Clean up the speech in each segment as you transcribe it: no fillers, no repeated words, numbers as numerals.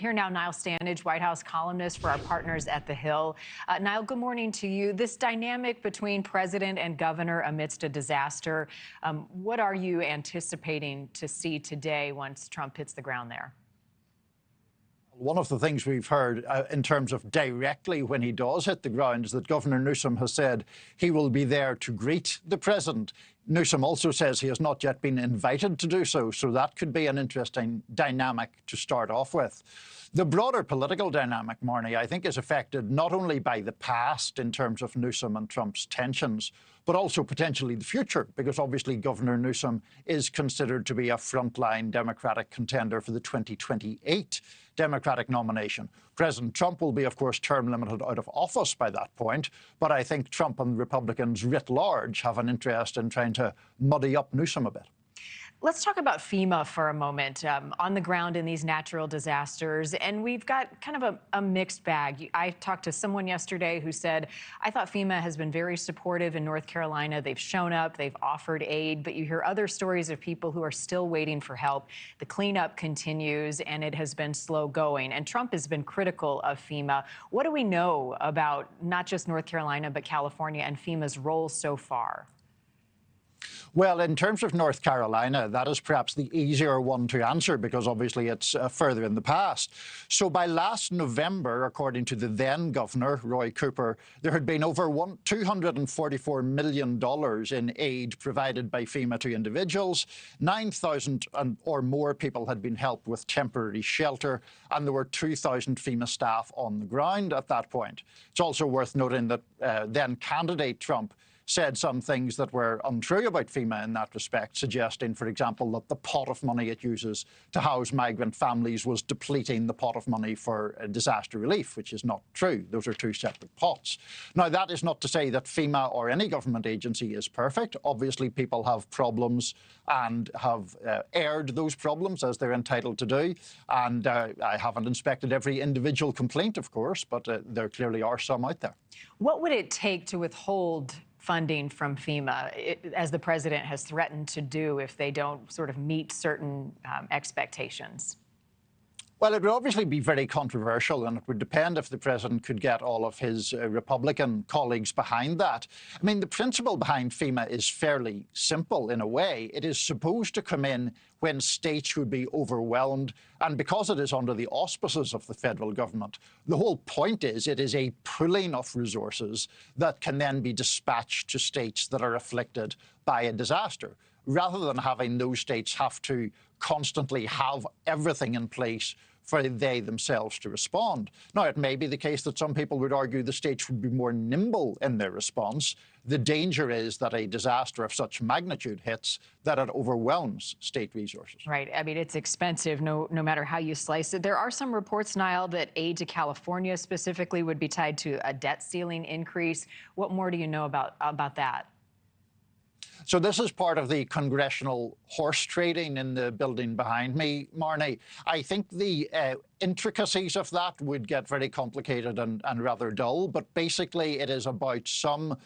Here now, Niall Stanage, White House columnist for our partners at The Hill. Niall, good morning to you. This dynamic between president and governor amidst a disaster, what are you anticipating to see today once Trump hits the ground there? One of the things we've heard in terms of directly when he does hit the ground is that Governor Newsom has said he will be there to greet the president. Newsom also says he has not yet been invited to do so, so that could be an interesting dynamic to start off with. The broader political dynamic, Marnie, I think is affected not only by the past in terms of Newsom and Trump's tensions, but also potentially the future, because obviously Governor Newsom is considered to be a frontline Democratic contender for the 2028 Democratic nomination. President Trump will be, of course, term limited out of office by that point, but I think Trump and Republicans writ large have an interest in trying to muddy up Newsom a bit. Let's talk about FEMA for a moment. On the ground in these natural disasters, and we've got kind of a mixed bag. I talked to someone yesterday who said, I thought FEMA has been very supportive in North Carolina. They've shown up, they've offered aid, but you hear other stories of people who are still waiting for help. The cleanup continues, and it has been slow going. And Trump has been critical of FEMA. What do we know about not just North Carolina, but California and FEMA's role so far? Well, in terms of North Carolina, that is perhaps the easier one to answer because obviously it's further in the past. So by last November, according to the then governor, Roy Cooper, there had been over $244 million in aid provided by FEMA to individuals. 9,000 or more people had been helped with temporary shelter, and there were 2,000 FEMA staff on the ground at that point. It's also worth noting that then candidate Trump said some things that were untrue about FEMA in that respect, suggesting, for example, that the pot of money it uses to house migrant families was depleting the pot of money for disaster relief, which is not true. Those are two separate pots. Now, that is not to say that FEMA or any government agency is perfect. Obviously, people have problems and have aired those problems as they're entitled to do. And I haven't inspected every individual complaint, of course, but there clearly are some out there. What would it take to withhold funding from FEMA, as the president has threatened to do if they don't sort of meet certain expectations? Well, it would obviously be very controversial, and it would depend if the president could get all of his Republican colleagues behind that. I mean, the principle behind FEMA is fairly simple in a way. It is supposed to come in when states would be overwhelmed, and because it is under the auspices of the federal government, the whole point is it is a pooling of resources that can then be dispatched to states that are afflicted by a disaster, rather than having those states have to constantly have everything in place for they themselves to respond. Now, it may be the case that some people would argue the states would be more nimble in their response. The danger is that a disaster of such magnitude hits that it overwhelms state resources. Right. I mean, it's expensive no matter how you slice it. There are some reports, Niall, that aid to California specifically would be tied to a debt ceiling increase. What more do you know about that? So this is part of the congressional horse trading in the building behind me, Marnie. I think the intricacies of that would get very complicated and rather dull, but basically it is about some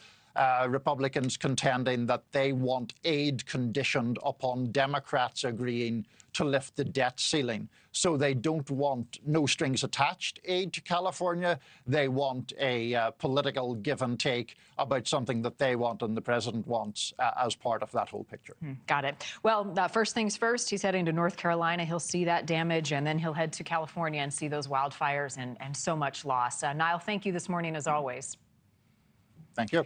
Republicans contending that they want aid conditioned upon Democrats agreeing to lift the debt ceiling. So they don't want no strings attached aid to California. They want a political give and take about something that they want and the president wants as part of that whole picture. Got it. Well, first things first, he's heading to North Carolina. He'll see that damage, and then he'll head to California and see those wildfires and so much loss. Niall, thank you this morning as always. Thank you.